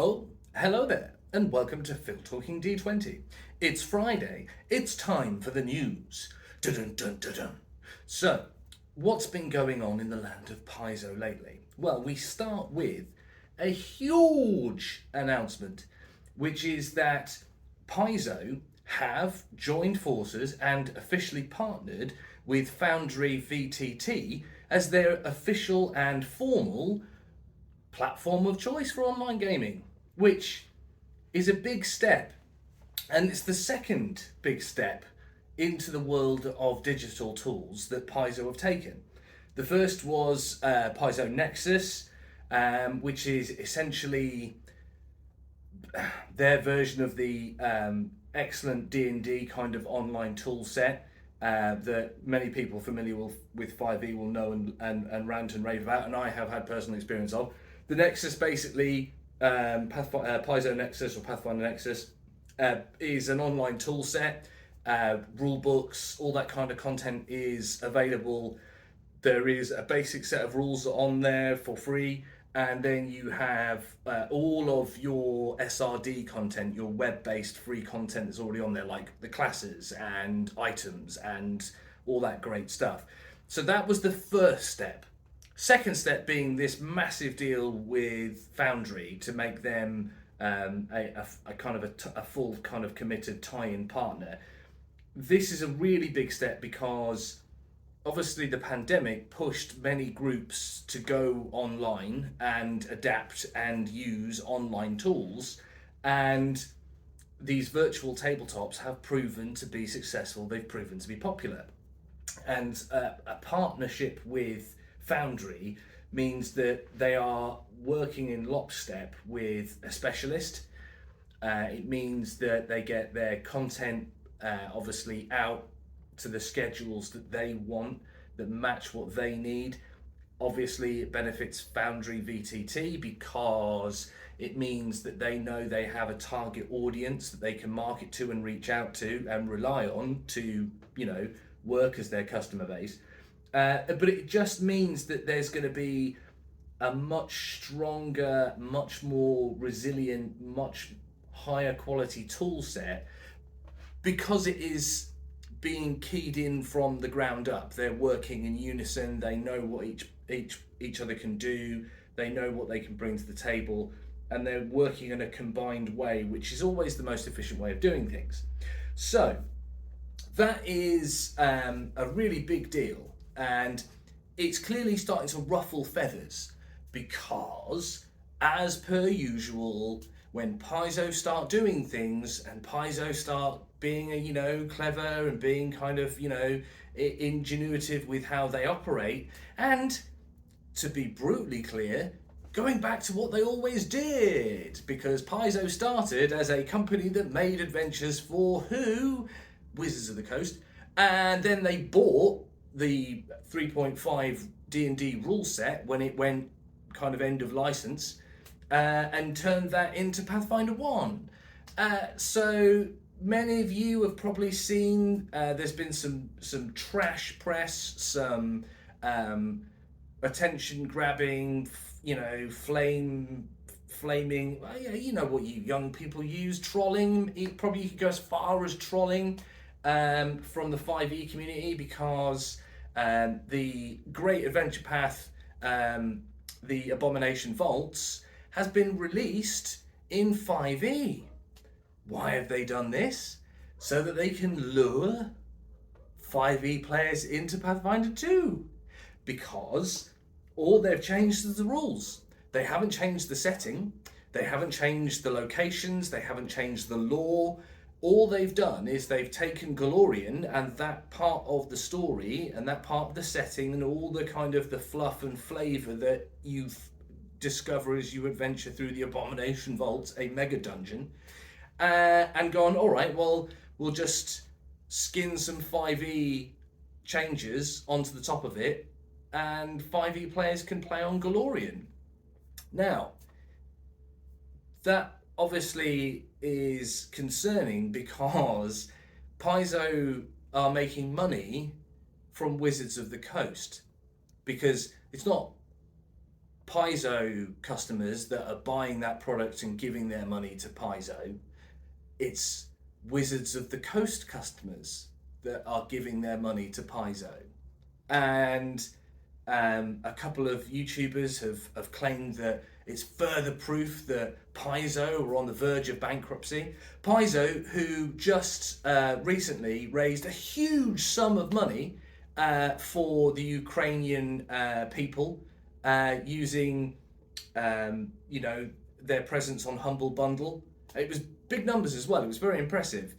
Oh, hello there, and welcome to Phil Talking D20. It's Friday, it's time for the news. Dun dun dun dun. So, what's been going on in the land of Paizo lately? Well, we start with a huge announcement, which is that Paizo have joined forces and officially partnered with Foundry VTT as their official and formal platform of choice for online gaming, which is a big step. And it's the second big step into the world of digital tools that Paizo have taken. The first was Paizo Nexus, which is essentially their version of the excellent D&D kind of online tool set that many people familiar with 5e will know and rant and rave about, and I have had personal experience of. The Nexus basically, Paizo Nexus or Pathfinder Nexus, is an online tool set. Rule books, all that kind of content is available. There is a basic set of rules on there for free, and then you have all of your SRD content, your web-based free content that's already on there, like the classes and items and all that great stuff. So that was the first step. Second step being this massive deal with Foundry to make them a kind of a full kind of committed tie-in partner. This is a really big step because obviously the pandemic pushed many groups to go online and adapt and use online tools, and these virtual tabletops have proven to be successful. They've proven to be popular, and a partnership with Foundry means that they are working in lockstep with a specialist. It means that they get their content obviously out to the schedules that they want, that match what they need. Obviously it benefits Foundry VTT because it means that they know they have a target audience that they can market to and reach out to and rely on to, work as their customer base. But it just means that there's going to be a much stronger, much more resilient, much higher quality tool set because it is being keyed in from the ground up. They're working in unison. They know what each other can do. They know what they can bring to the table, and they're working in a combined way, which is always the most efficient way of doing things. So that is a really big deal, and it's clearly starting to ruffle feathers because, as per usual, when Paizo start doing things and Paizo start being clever and being kind of ingenuitive with how they operate, and to be brutally clear, going back to what they always did, because Paizo started as a company that made adventures for who? Wizards of the Coast, and then they bought the 3.5 D&D rule set when it went kind of end of license, and turned that into Pathfinder 1. So many of you have probably seen there's been some trash press, some attention grabbing, flaming, what you young people use, trolling. It probably could go as far as trolling from the 5e community, because the Great Adventure Path, the Abomination Vaults, has been released in 5e. Why have they done this? So that they can lure 5e players into Pathfinder 2. Because all they've changed is the rules. They haven't changed the setting, they haven't changed the locations, they haven't changed the lore. All they've done is they've taken Galorian and that part of the story and that part of the setting and all the kind of the fluff and flavour that you discover as you adventure through the Abomination Vaults, a mega dungeon, and gone, all right, well, we'll just skin some 5e changes onto the top of it, and 5e players can play on Galorian. Now, that obviously is concerning because Paizo are making money from Wizards of the Coast, because it's not Paizo customers that are buying that product and giving their money to Paizo. It's Wizards of the Coast customers that are giving their money to Paizo. And a couple of YouTubers have claimed that it's further proof that Paizo are on the verge of bankruptcy. Paizo, who just recently raised a huge sum of money for the Ukrainian people using, their presence on Humble Bundle. It was big numbers as well. It was very impressive.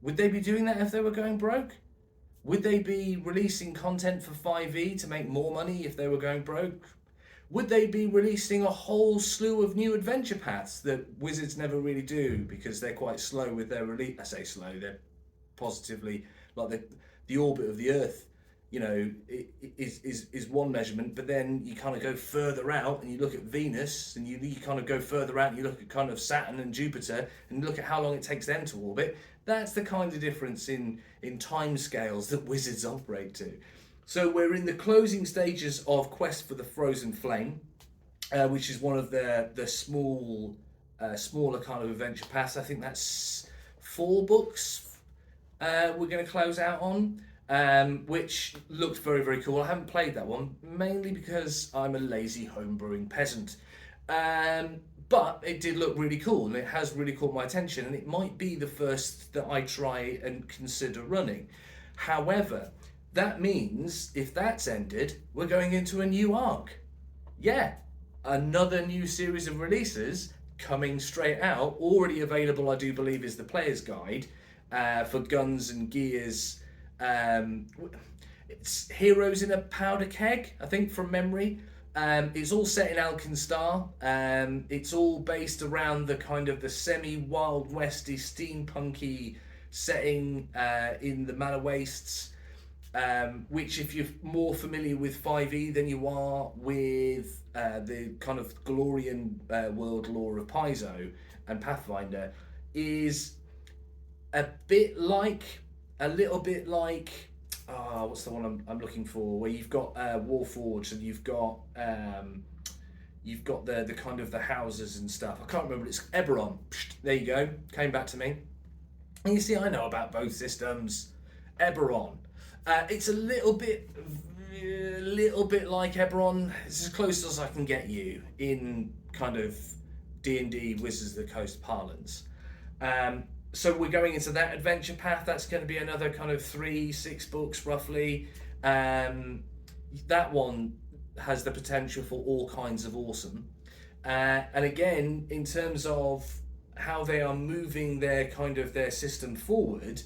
Would they be doing that if they were going broke? Would they be releasing content for 5e to make more money if they were going broke? Would they be releasing a whole slew of new adventure paths that Wizards never really do because they're quite slow with their release? I say slow, they're positively, like the orbit of the Earth, is one measurement, but then you kind of go further out and you look at Venus, and you kind of go further out and you look at kind of Saturn and Jupiter and you look at how long it takes them to orbit. That's the kind of difference in time scales that Wizards operate to. So we're in the closing stages of Quest for the Frozen Flame, which is one of the smaller kind of adventure paths. I think that's 4 books we're going to close out on, which looked very, very cool. I haven't played that one, mainly because I'm a lazy homebrewing peasant. But it did look really cool, and it has really caught my attention, and it might be the first that I try and consider running. However, that means if that's ended, we're going into a new arc. Yeah, another new series of releases coming straight out. Already available, I do believe, is the Player's Guide for Guns and Gears. It's Heroes in a Powder Keg, I think, from memory. It's all set in Alkenstar. It's all based around the kind of the semi-Wild Westy, steampunky setting in the Manor Wastes, which, if you're more familiar with 5e than you are with the kind of Glorian world lore of Paizo and Pathfinder, is a little bit like what's the one I'm looking for, where you've got Warforged and you've got the kind of the houses and stuff. I can't remember. It's Eberron. There you go. Came back to me. And you see, I know about both systems. Eberron. It's a little bit like Eberron. It's as close as I can get you in kind of D&D Wizards of the Coast parlance. So we're going into that adventure path. That's going to be another kind of 3-6 books roughly. That one has the potential for all kinds of awesome. And again, in terms of how they are moving their system forward,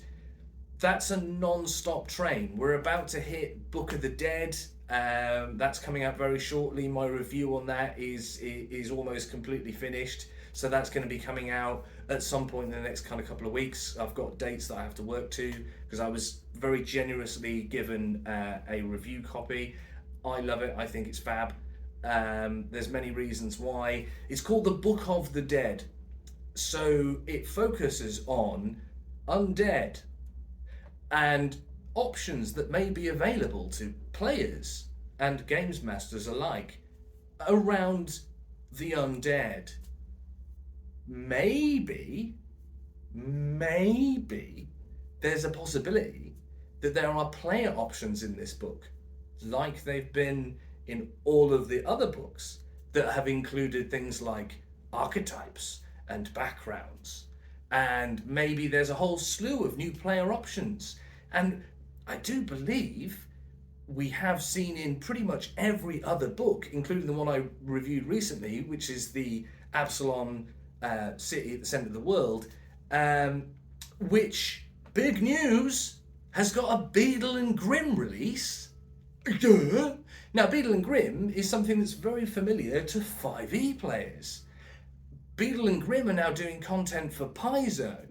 that's a non-stop train. We're about to hit Book of the Dead. That's coming out very shortly. My review on that is almost completely finished. So that's going to be coming out at some point in the next kind of couple of weeks. I've got dates that I have to work to because I was very generously given a review copy. I love it. I think it's fab. There's many reasons why. It's called the Book of the Dead. So it focuses on undead and options that may be available to players and games masters alike around the undead. Maybe there's a possibility that there are player options in this book, like they've been in all of the other books that have included things like archetypes and backgrounds. And maybe there's a whole slew of new player options. And I do believe we have seen in pretty much every other book, including the one I reviewed recently, which is the Absalom city at the centre of the world, which, big news, has got a Beadle Grim release. Now, Beadle Grim is something that's very familiar to 5e players. Beadle Grim are now doing content for Paizo.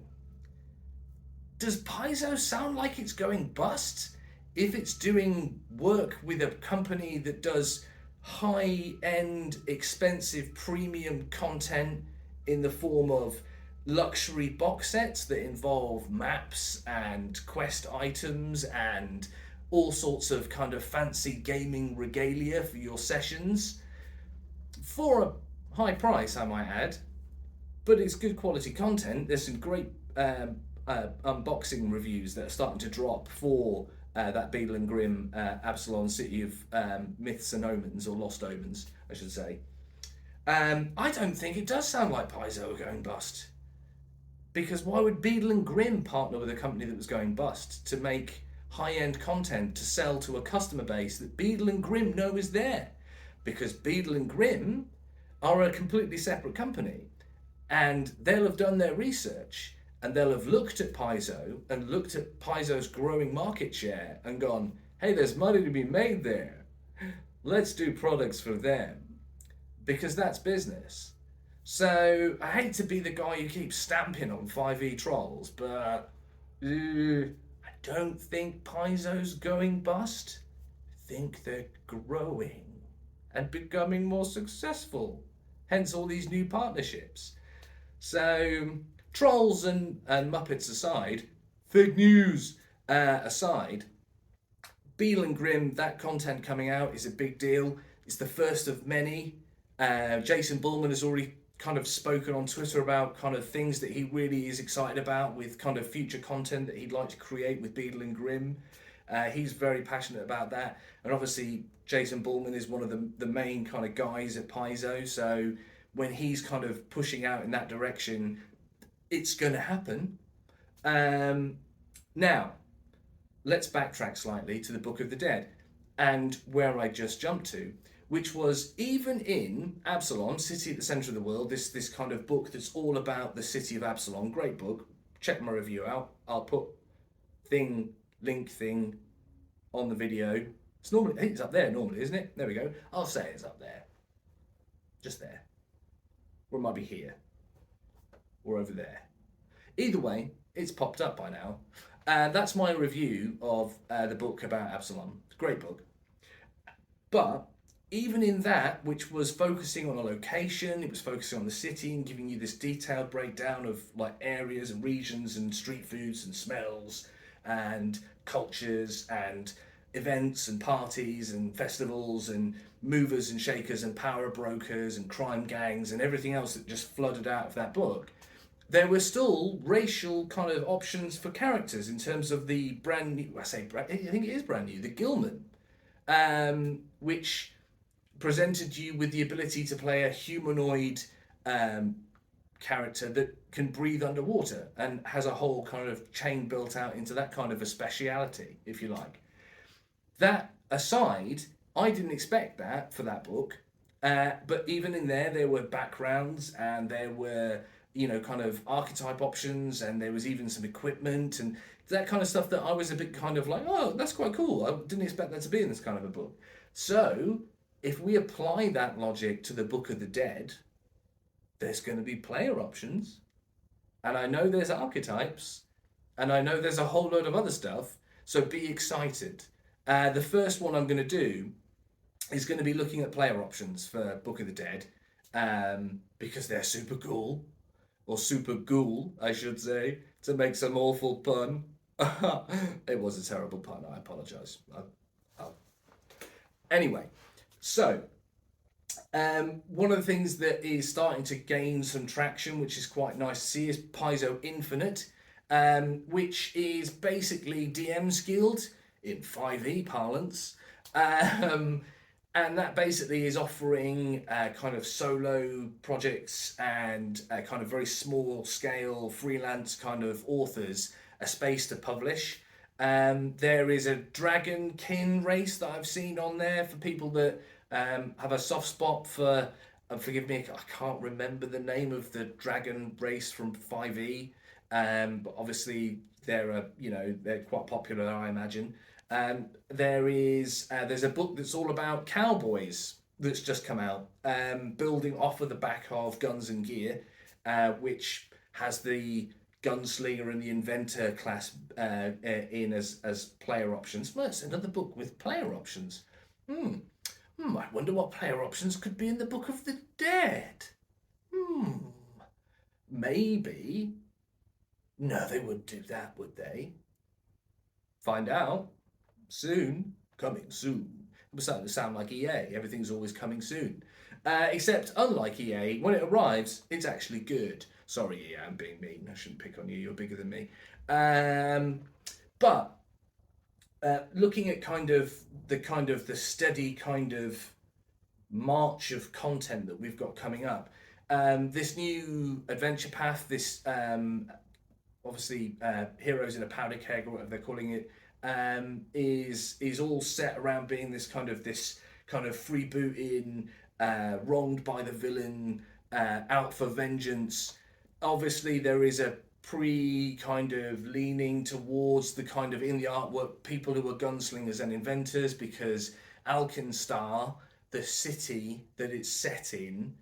Does Paizo sound like it's going bust if it's doing work with a company that does high-end, expensive, premium content in the form of luxury box sets that involve maps and quest items and all sorts of kind of fancy gaming regalia for your sessions for a high price, I might add. But it's good quality content. There's some great unboxing reviews that are starting to drop for that Beadle and Grim Absalom City of Myths and Omens, or Lost Omens, I should say. I don't think it does sound like Paizo are going bust. Because why would Beadle and Grim partner with a company that was going bust to make high-end content to sell to a customer base that Beadle and Grim know is there? Because Beadle and Grim are a completely separate company, and they'll have done their research, and they'll have looked at Paizo and looked at Paizo's growing market share and gone, hey, there's money to be made there. Let's do products for them, because that's business. So I hate to be the guy who keeps stamping on 5e trolls, but I don't think Paizo's going bust. I think they're growing and becoming more successful. Hence all these new partnerships. So trolls and Muppets aside, fake news aside, Beadle and Grim, that content coming out is a big deal. It's the first of many. Jason Bullman has already kind of spoken on Twitter about kind of things that he really is excited about with kind of future content that he'd like to create with Beadle and Grim. He's very passionate about that. And obviously Jason Bullman is one of the main kind of guys at Paizo. So when he's kind of pushing out in that direction, it's going to happen. Now, let's backtrack slightly to the Book of the Dead and where I just jumped to, which was even in Absalom, City at the Centre of the World, this kind of book that's all about the city of Absalom. Great book. Check my review out. I'll put link thing on the video. It's normally, I think it's up there normally, isn't it? There we go. I'll say it's up there. Just there. Or it might be here. Or over there. Either way, it's popped up by now. That's my review of the book about Absalom. It's a great book. But even in that, which was focusing on a location, it was focusing on the city and giving you this detailed breakdown of like areas and regions and street foods and smells and cultures and events and parties and festivals and movers and shakers and power brokers and crime gangs and everything else that just flooded out of that book. There were still racial kind of options for characters in terms of the brand new, I think it is brand new, the Gilman, which presented you with the ability to play a humanoid character that can breathe underwater and has a whole kind of chain built out into that kind of a speciality, if you like. That aside, I didn't expect that for that book, but even in there were backgrounds and there were, you know, kind of archetype options, and there was even some equipment and that kind of stuff that I was a bit kind of like, oh, that's quite cool. I didn't expect that to be in this kind of a book. So if we apply that logic to the Book of the Dead, there's going to be player options, and I know there's archetypes, and I know there's a whole load of other stuff, so be excited. The first one I'm going to do is going to be looking at player options for Book of the Dead, because they're super cool, or super ghoul, I should say, to make some awful pun. It was a terrible pun, I apologise. Anyway, so one of the things that is starting to gain some traction, which is quite nice to see, is Piezo Infinite, which is basically DM skilled in 5e parlance. And that basically is offering kind of solo projects and kind of very small scale freelance kind of authors a space to publish. There is a dragon kin race that I've seen on there for people that have a soft spot for, forgive me, I can't remember the name of the dragon race from 5e, but obviously they're quite popular, I imagine. There's a book that's all about cowboys that's just come out, building off of the back of Guns and Gear, which has the gunslinger and the inventor class in as player options. Well, it's another book with player options. I wonder what player options could be in the Book of the Dead. Maybe. No, they wouldn't do that, would they? Find out. soon, coming soon. It was starting to sound like EA. Everything's always coming soon. Except, unlike EA, when it arrives, it's actually good. Sorry, EA, I'm being mean. I shouldn't pick on you. You're bigger than me. But looking at the steady kind of march of content that we've got coming up, this new adventure path, this obviously Heroes in a Powder Keg or whatever they're calling it, is all set around being this kind of freebooting, wronged by the villain, out for vengeance. Obviously, there is a kind of leaning towards the kind of in the artwork people who are gunslingers and inventors, because Alkenstar, the city that it's set in,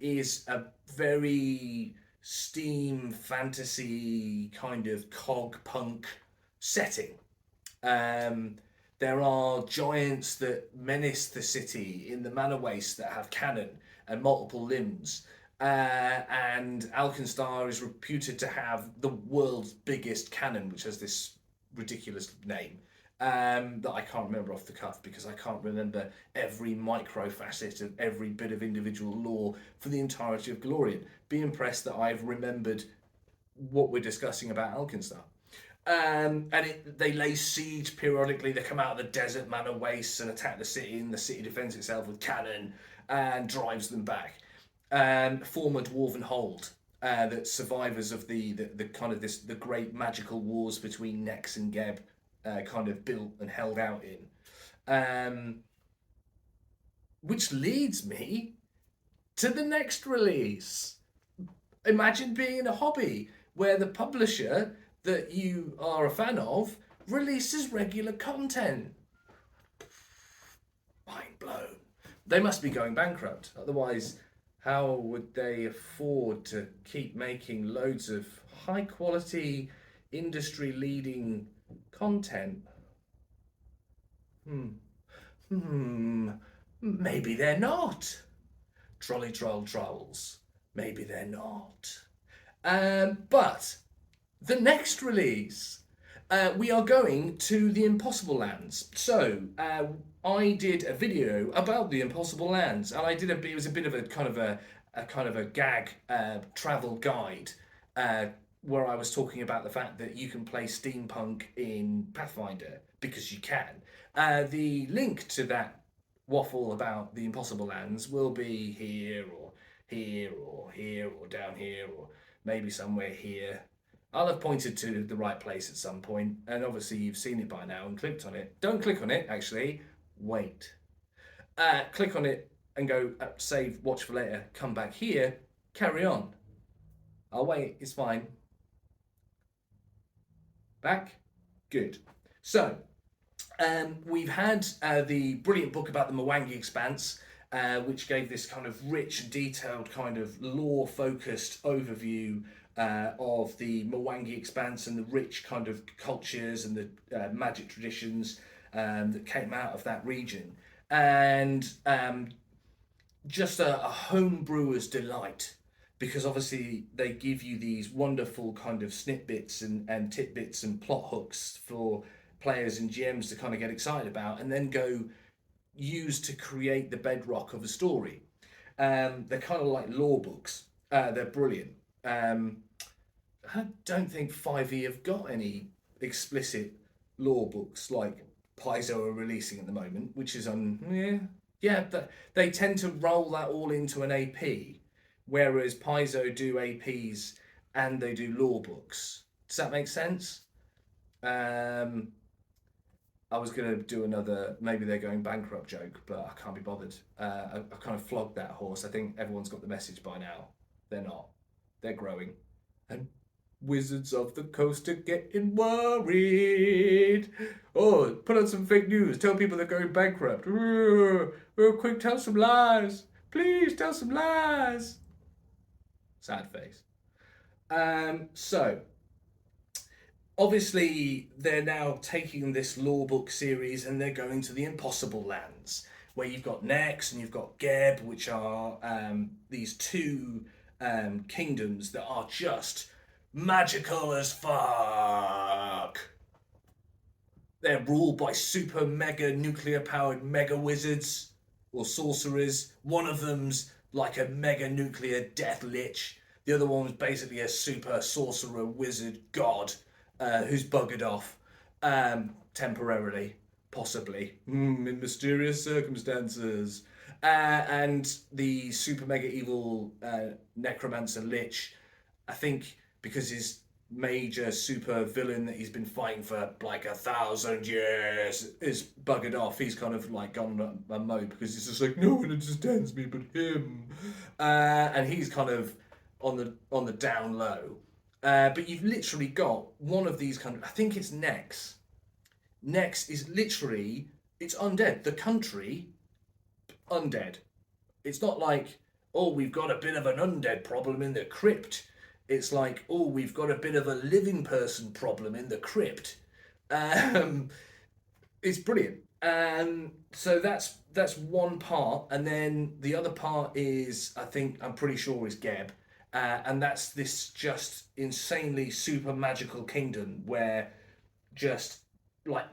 is a very steam fantasy kind of cog punk setting. There are giants that menace the city in the manor waste that have cannon and multiple limbs. And Alkenstar is reputed to have the world's biggest cannon, which has this ridiculous name that I can't remember off the cuff, because I can't remember every micro facet of every bit of individual lore for the entirety of Glorian. Be impressed that I've remembered what we're discussing about Alkenstar. They lay siege periodically. They come out of the desert manor wastes and attack the city, and the city defends itself with cannon and drives them back. Form a dwarven hold that survivors of the great magical wars between Nex and Geb kind of built and held out in. Which leads me to the next release. Imagine being in a hobby where the publisher that you are a fan of releases regular content. Mind blown. They must be going bankrupt. Otherwise, how would they afford to keep making loads of high quality, industry leading content? Maybe they're not. Trolley troll trolls. Maybe they're not. But the next release, we are going to the Impossible Lands. So I did a video about the Impossible Lands, and it was a bit of a kind of a gag travel guide where I was talking about the fact that you can play steampunk in Pathfinder, because you can. The link to that waffle about the Impossible Lands will be here or here or here or down here or maybe somewhere here. I'll have pointed to the right place at some point, and obviously you've seen it by now and clicked on it. Don't click on it, actually. Wait. Click on it and go save, watch for later, come back here, carry on. I'll wait, it's fine. Back? Good. So, we've had the brilliant book about the Mwangi Expanse, which gave this kind of rich, detailed, kind of lore-focused overview of the Mwangi Expanse and the rich kind of cultures and the magic traditions that came out of that region. And just a home brewer's delight, because obviously they give you these wonderful kind of snippets and tidbits and plot hooks for players and GMs to kind of get excited about, and then go use to create the bedrock of a story. They're kind of like lore books. They're brilliant. I don't think 5e have got any explicit lore books like Paizo are releasing at the moment, which is they tend to roll that all into an AP, whereas Paizo do APs and they do lore books. Does that make sense? I was going to do another, maybe they're going bankrupt joke, but I can't be bothered. I've kind of flogged that horse. I think everyone's got the message by now. They're not. They're growing. And Wizards of the Coast are getting worried. Oh, put on some fake news. Tell people they're going bankrupt. Quick, tell some lies. Please tell some lies. Sad face. So, obviously, they're now taking this lore book series and they're going to the Impossible Lands, where you've got Nex and you've got Geb, which are these two kingdoms that are just magical as fuck. they're ruled by super mega nuclear powered mega wizards or sorcerers. One of them's like a mega nuclear death lich. The other one was basically a super sorcerer wizard god who's buggered off temporarily, possibly, in mysterious circumstances. And the super mega evil necromancer lich, I think because his major super villain that he's been fighting for like 1,000 years is buggered off. He's kind of like gone a mode because he's just like, no one understands me but him, and he's kind of on the down low. But you've literally got one of these kind of, I think it's Nex. Nex is literally, it's undead. The country, undead. It's not like, oh, we've got a bit of an undead problem in the crypt. It's like, oh, we've got a bit of a living person problem in the crypt. Um, it's brilliant. So that's one part, and then the other part is, I think, I'm pretty sure is Geb, and that's this just insanely super magical kingdom where just like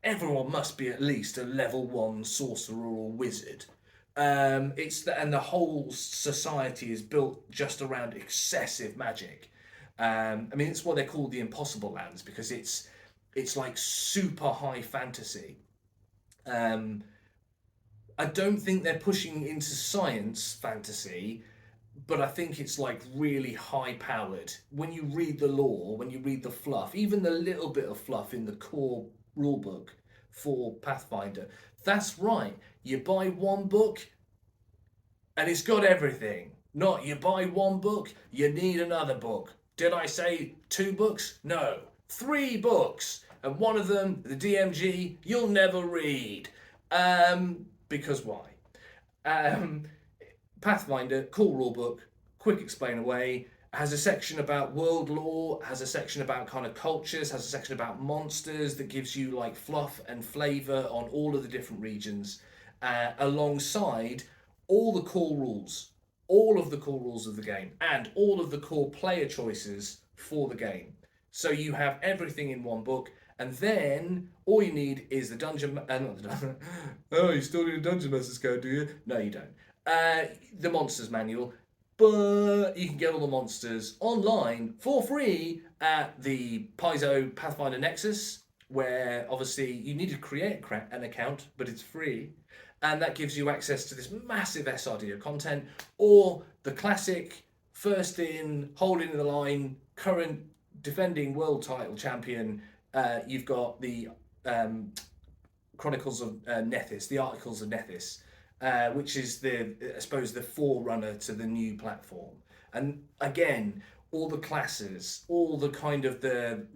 everyone must be at least a level 1 sorcerer or wizard. And the whole society is built just around excessive magic. I mean, it's what they call the Impossible Lands because it's like super high fantasy. Um, I don't think they're pushing into science fantasy, but I think it's like really high powered. When you read the lore, when you read the fluff, even the little bit of fluff in the core rulebook for Pathfinder, that's right. You buy one book and it's got everything. Not you buy one book, you need another book. Did I say 2 books? No, 3 books. And one of them, the DMG, you'll never read. Because why? Um, Pathfinder, cool rulebook, quick explain away, has a section about world lore, has a section about kind of cultures, has a section about monsters that gives you like fluff and flavour on all of the different regions, alongside all the core rules, all of the core rules of the game, and all of the core player choices for the game. So you have everything in one book, and then all you need is the dungeon. Not the dungeon. Oh, you still need a dungeon master's guide, do you? No, you don't. The monsters manual, but you can get all the monsters online for free at the Paizo Pathfinder Nexus, where obviously you need to create an account, but it's free. And that gives you access to this massive SRD of content, or the classic first in, holding the line, current defending world title champion. You've got the Chronicles of Nethys, the Articles of Nethys, which is I suppose, the forerunner to the new platform. And again, all the classes, all the kind of the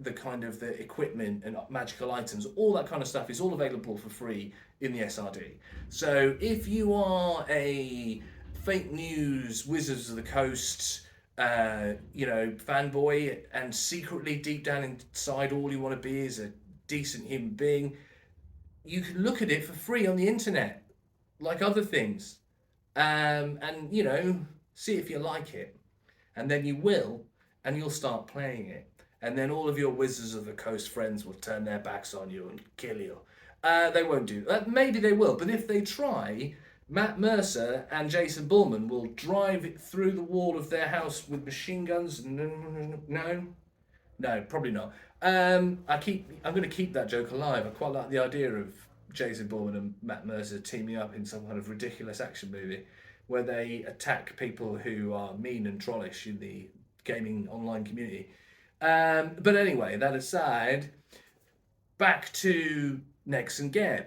equipment and magical items, all that kind of stuff is all available for free in the SRD. So if you are a fake news Wizards of the Coast fanboy, and secretly deep down inside all you want to be is a decent human being, you can look at it for free on the internet like other things, and see if you like it, and then you will, and you'll start playing it, and then all of your Wizards of the Coast friends will turn their backs on you and kill you. They won't do that. Maybe they will, but if they try, Matt Mercer and Jason Bullman will drive it through the wall of their house with machine guns. No, probably not. I'm going to keep that joke alive. I quite like the idea of Jason Bourne and Matt Mercer teaming up in some kind of ridiculous action movie where they attack people who are mean and trollish in the gaming online community. But anyway, that aside, back to Nex and Geb.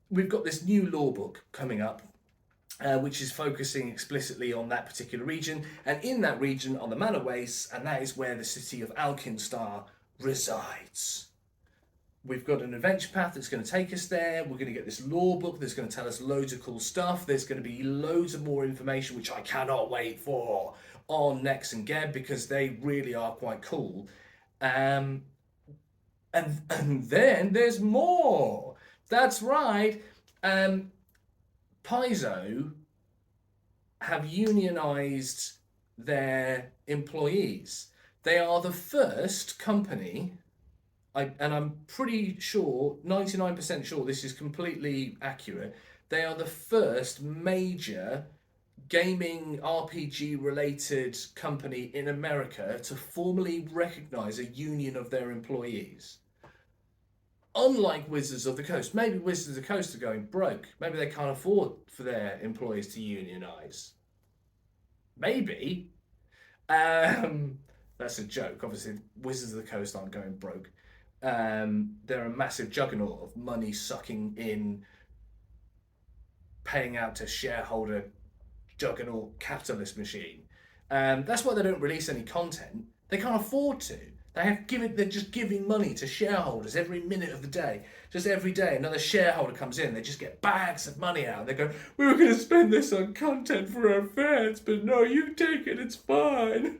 We've got this new lore book coming up, which is focusing explicitly on that particular region, and in that region are the Manor Wastes, and that is where the city of Alkinstar resides. We've got an adventure path that's going to take us there. We're going to get this lore book that's going to tell us loads of cool stuff. There's going to be loads of more information, which I cannot wait for, on Nex and Geb, because they really are quite cool. And then there's more. That's right. Paizo have unionized their employees. They are the first company I'm pretty sure, 99% sure, this is completely accurate. They are the first major gaming RPG related company in America to formally recognize a union of their employees. Unlike Wizards of the Coast, maybe Wizards of the Coast are going broke. Maybe they can't afford for their employees to unionize. Maybe. Um, that's a joke. Obviously, Wizards of the Coast aren't going broke. They're a massive juggernaut of money sucking in, paying out to shareholder juggernaut capitalist machine. That's why they don't release any content. They can't afford to. They're just giving money to shareholders every minute of the day. Just every day, another shareholder comes in. They just get bags of money out. They go, "We were going to spend this on content for our fans, but no, you take it. It's fine."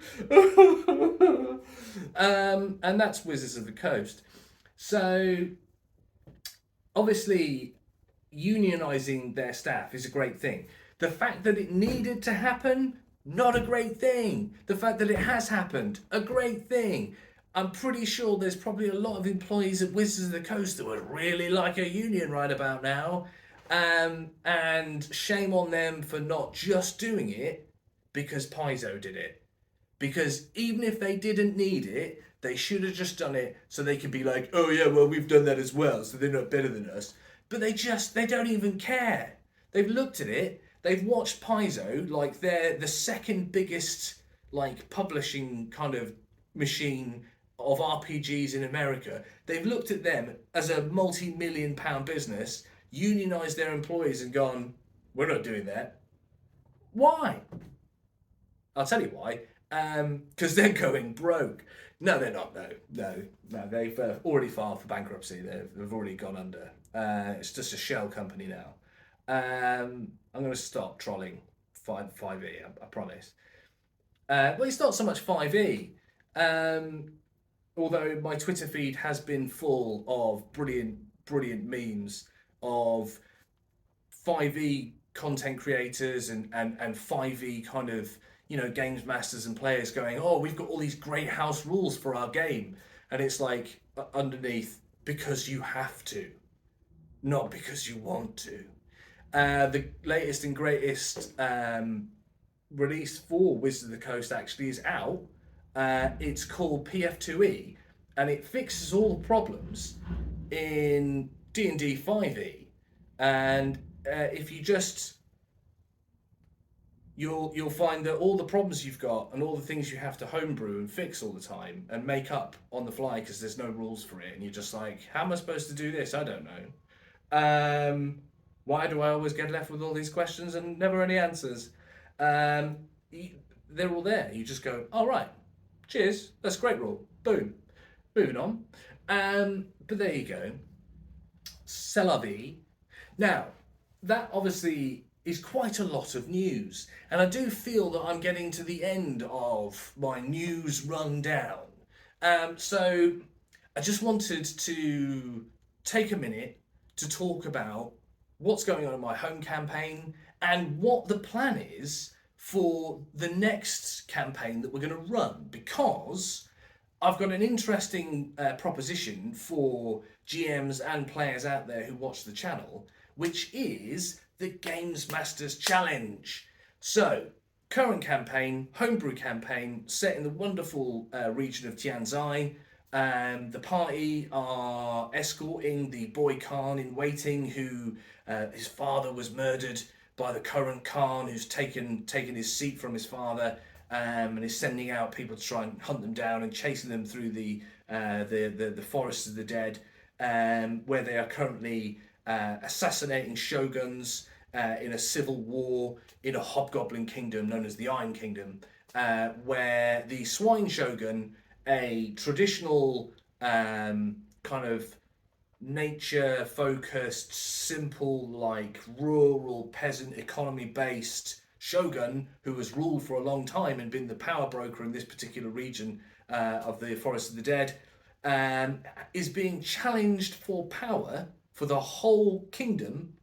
And that's Wizards of the Coast. So obviously, unionizing their staff is a great thing. The fact that it needed to happen, not a great thing. The fact that it has happened, a great thing. I'm pretty sure there's probably a lot of employees at Wizards of the Coast that would really like a union right about now. And shame on them for not just doing it because Paizo did it. Because even if they didn't need it, they should have just done it so they could be like, "Oh yeah, well, we've done that as well, so they're not better than us." But they don't even care. They've looked at it, they've watched Paizo, like they're the second biggest like publishing kind of machine of RPGs in America. They've looked at them as a multi-million pound business, unionized their employees and gone, "We're not doing that." Why? I'll tell you why. Because they're going broke. No, they're not. No. They've already filed for bankruptcy. They've already gone under. It's just a shell company now. I'm going to stop trolling 5e. I promise. Well, it's not so much 5e. Although my Twitter feed has been full of brilliant memes of 5e content creators and 5e kind of, games masters and players going, "Oh, we've got all these great house rules for our game." And it's like underneath, because you have to, not because you want to. The latest and greatest release for Wizards of the Coast actually is out. It's called PF2E, and it fixes all the problems in D&D 5e. And if you just you'll find that all the problems you've got and all the things you have to homebrew and fix all the time and make up on the fly because there's no rules for it, and you're just like, "How am I supposed to do this? I don't know. Why do I always get left with all these questions and never any answers?" They're all there. You just go, "All right, cheers. That's a great rule. Boom. Moving on." But there you go. C'est la vie. Now, that obviously is quite a lot of news, and I do feel that I'm getting to the end of my news rundown. So I just wanted to take a minute to talk about what's going on in my home campaign and what the plan is for the next campaign that we're going to run, because I've got an interesting proposition for GMs and players out there who watch the channel, which is the Games Masters Challenge. So, current campaign, homebrew campaign, set in the wonderful region of Tianzai. The party are escorting the boy Khan in waiting, who his father was murdered by the current Khan, who's taken his seat from his father, and is sending out people to try and hunt them down and chasing them through the forests of the dead, where they are currently assassinating shoguns in a civil war in a hobgoblin kingdom known as the Iron Kingdom, where the Swine Shogun, a traditional kind of nature-focused, simple, like rural peasant economy-based shogun who has ruled for a long time and been the power broker in this particular region of the Forest of the Dead, is being challenged for power for the whole kingdom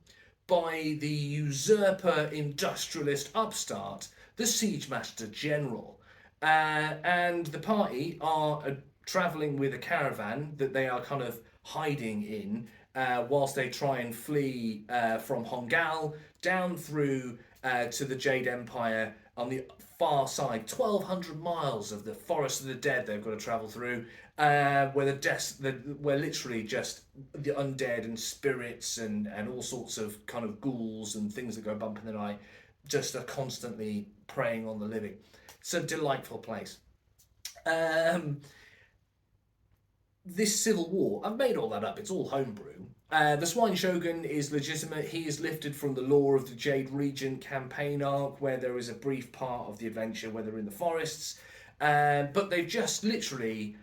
by the usurper industrialist upstart, the Siege Master General. And the party are traveling with a caravan that they are kind of hiding in, whilst they try and flee from Hongal down through to the Jade Empire on the far side. 1,200 miles of the Forest of the Dead they've got to travel through, where literally just the undead and spirits and all sorts of kind of ghouls and things that go bump in the night just are constantly preying on the living. It's a delightful place. This civil war, I've made all that up, it's all homebrew. The Swine Shogun is legitimate. He is lifted from the lore of the Jade Regent campaign arc, where there is a brief part of the adventure where they're in the forests. But they've just literally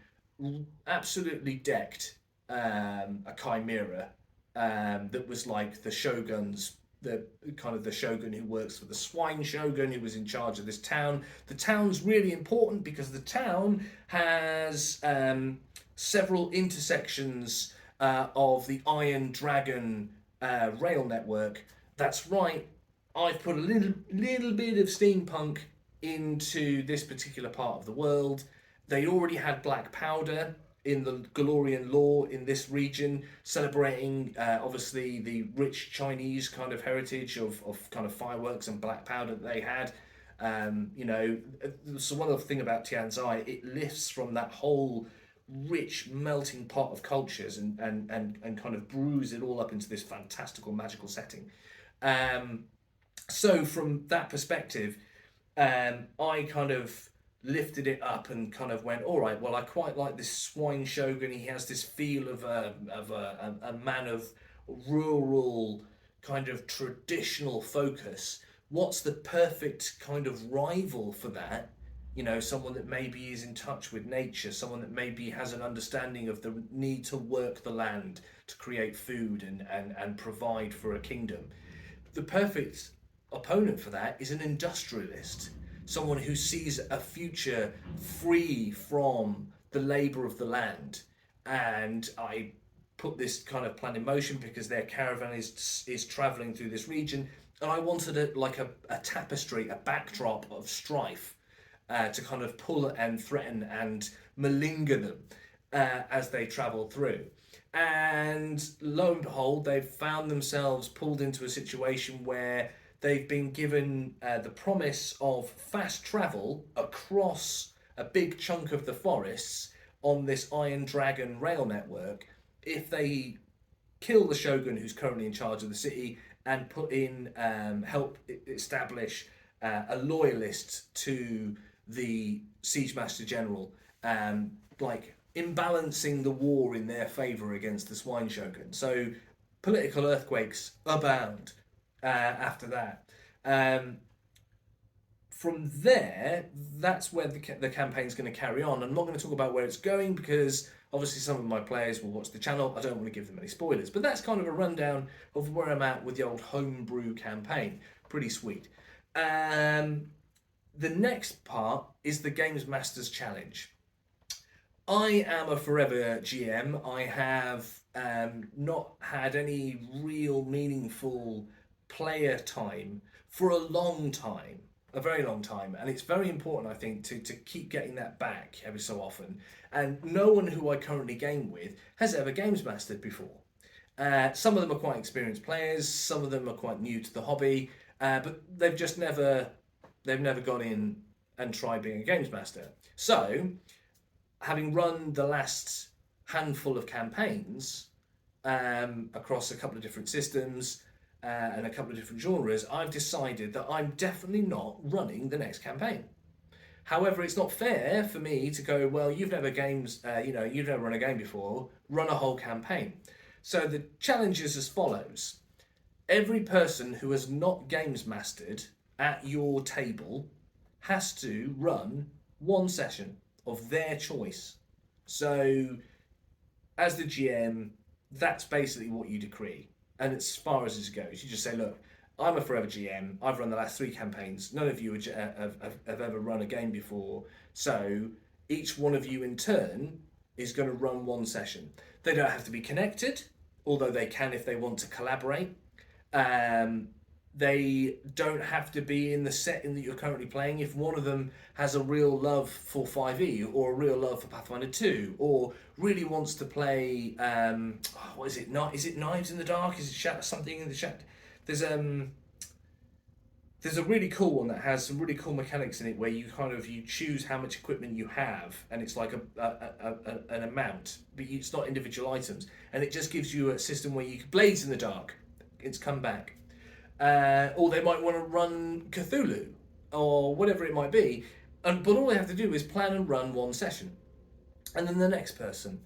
absolutely decked a chimera that was like the shogun's, the shogun who works for the Swine Shogun, who was in charge of this town. The town's really important because the town has several intersections of the Iron Dragon rail network. That's right, I've put a little bit of steampunk into this particular part of the world. They already had black powder in the Galorian lore in this region, celebrating obviously the rich Chinese kind of heritage of kind of fireworks and black powder that they had. So one other thing about Tianzai, it lifts from that whole rich melting pot of cultures and kind of brews it all up into this fantastical magical setting. So from that perspective, I kind of lifted it up and kind of went, all right, well, I quite like this Swine Shogun. He has this feel of a man of rural kind of traditional focus. What's the perfect kind of rival for that? You know, someone that maybe is in touch with nature, someone that maybe has an understanding of the need to work the land to create food and provide for a kingdom. The perfect opponent for that is an industrialist, someone who sees a future free from the labour of the land. And I put this kind of plan in motion because their caravan is travelling through this region, and I wanted a tapestry, a backdrop of strife to kind of pull and threaten and malinger them as they travel through. And lo and behold, they've found themselves pulled into a situation where they've been given the promise of fast travel across a big chunk of the forests on this Iron Dragon rail network if they kill the Shogun, who's currently in charge of the city, and put in help establish a loyalist to the Siege Master General, like imbalancing the war in their favour against the Swine Shogun. So political earthquakes abound after that. From there, that's where the campaign's going to carry on. I'm not going to talk about where it's going because obviously some of my players will watch the channel. I don't want to give them any spoilers, but that's kind of a rundown of where I'm at with the old homebrew campaign. Pretty sweet. The next part is the Games Masters Challenge. I am a forever GM. I have not had any real meaningful player time for a long time, a very long time, and it's very important, I think, to keep getting that back every so often. And no one who I currently game with has ever Games Mastered before. Some of them are quite experienced players, some of them are quite new to the hobby, but they've just never gone in and tried being a Games Master. So, having run the last handful of campaigns across a couple of different systems and a couple of different genres, I've decided that I'm definitely not running the next campaign. However, it's not fair for me to go, well, you've never run a game before, run a whole campaign. So the challenge is as follows. Every person who has not Games Mastered at your table has to run one session of their choice. So as the GM, that's basically what you decree. And as far as this goes, you just say, look, I'm a forever GM. I've run the last 3 campaigns. None of you have ever run a game before. So each one of you in turn is going to run one session. They don't have to be connected, although they can if they want to collaborate. They don't have to be in the setting that you're currently playing. If one of them has a real love for 5e or a real love for Pathfinder 2 or really wants to play, what is it? Is it Knives in the Dark? Is it something in the chat? There's there's a really cool one that has some really cool mechanics in it where you choose how much equipment you have, and it's like an amount, but it's not individual items, and it just gives you a system where you can Blades in the Dark. It's come back. Or they might want to run Cthulhu or whatever it might be, but all they have to do is plan and run one session, and then the next person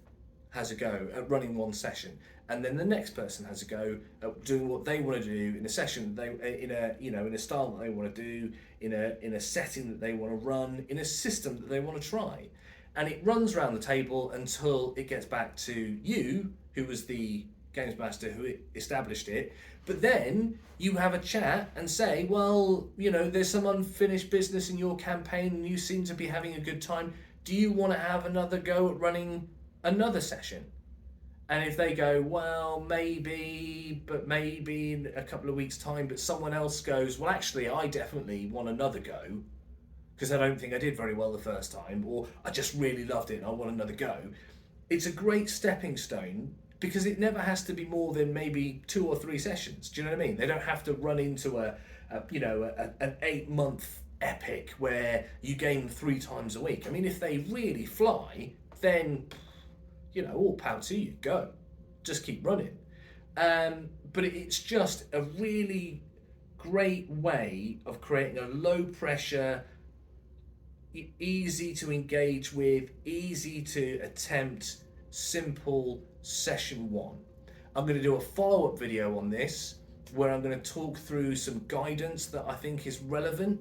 has a go at running one session, and then the next person has a go at doing what they want to do in a session in a style that they want to do, in a setting that they want to run, in a system that they want to try, and it runs around the table until it gets back to you, who was the games master who established it. But then you have a chat and say, well, there's some unfinished business in your campaign and you seem to be having a good time. Do you want to have another go at running another session? And if they go, well, maybe in a couple of weeks' time, but someone else goes, well, actually, I definitely want another go because I don't think I did very well the first time, or I just really loved it and I want another go. It's a great stepping stone because it never has to be more than maybe 2 or 3 sessions. Do you know what I mean? They don't have to run into an 8-month epic where you game 3 times a week. I mean, if they really fly, then all power to you, go. Just keep running. But it's just a really great way of creating a low pressure, easy to engage with, easy to attempt, simple session 1. I'm going to do a follow-up video on this where I'm going to talk through some guidance that I think is relevant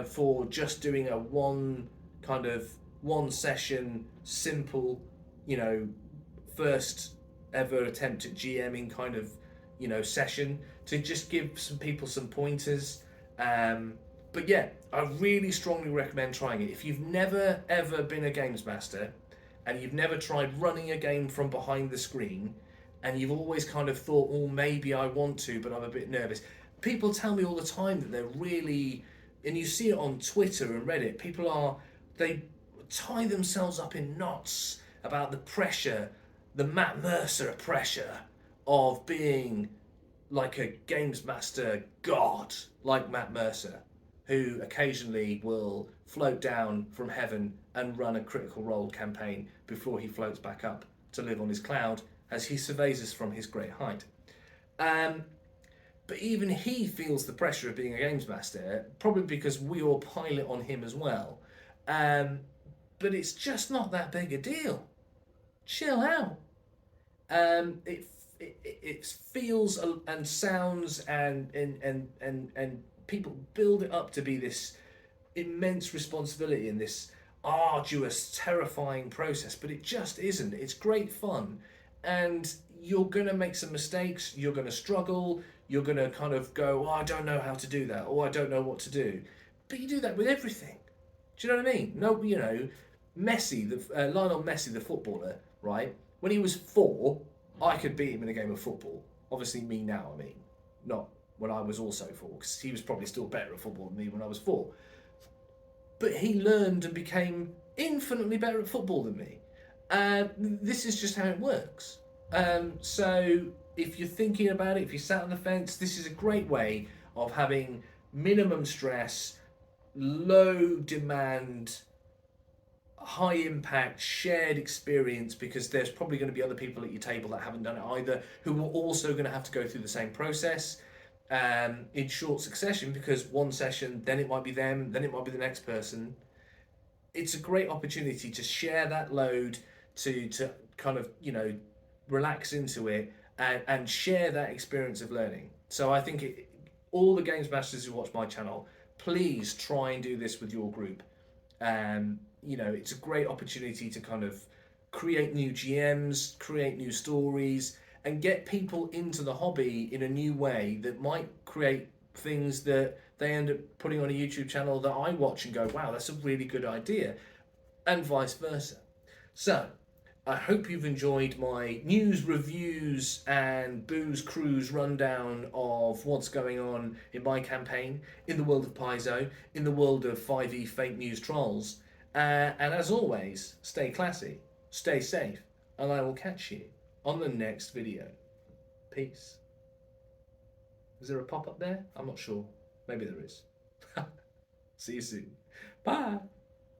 for just doing a one session simple, first ever attempt at GMing session, to just give some people some pointers. But yeah, I really strongly recommend trying it. If you've never ever been a games master and you've never tried running a game from behind the screen, and you've always kind of thought, oh, maybe I want to, but I'm a bit nervous. People tell me all the time that they're really, and you see it on Twitter and Reddit, they tie themselves up in knots about the pressure, the Matt Mercer pressure of being like a games master god like Matt Mercer, who occasionally will float down from heaven and run a Critical Role campaign before he floats back up to live on his cloud as he surveys us from his great height. But even he feels the pressure of being a games master, probably because we all pile it on him as well. But it's just not that big a deal. Chill out. It feels and sounds and people build it up to be this immense responsibility and this arduous, terrifying process, but it just isn't. It's great fun, and you're gonna make some mistakes, you're gonna struggle, you're gonna kind of go, oh, I don't know how to do that, or I don't know what to do. But you do that with everything. Do you know what I mean? No, Messi, Lionel Messi, the footballer, right? When he was 4, I could beat him in a game of football. Obviously, me now, I mean, not when I was also 4, because he was probably still better at football than me when I was 4. But he learned and became infinitely better at football than me. This is just how it works. So if you're thinking about it, if you sat on the fence, this is a great way of having minimum stress, low demand, high impact, shared experience, because there's probably going to be other people at your table that haven't done it either, who are also going to have to go through the same process in short succession, because one session, then it might be them, then it might be the next person. It's a great opportunity to share that load, to kind of, relax into it and share that experience of learning. So I think all the games masters who watch my channel, please try and do this with your group. It's a great opportunity to kind of create new GMs, create new stories, and get people into the hobby in a new way that might create things that they end up putting on a YouTube channel that I watch and go, wow, that's a really good idea, and vice versa. So I hope you've enjoyed my news, reviews, and booze cruise rundown of what's going on in my campaign, in the world of Paizo, in the world of 5e fake news trolls. And as always, stay classy, stay safe, and I will catch you on the next video. Peace. Is there a pop up there? I'm not sure. Maybe there is. See you soon. Bye.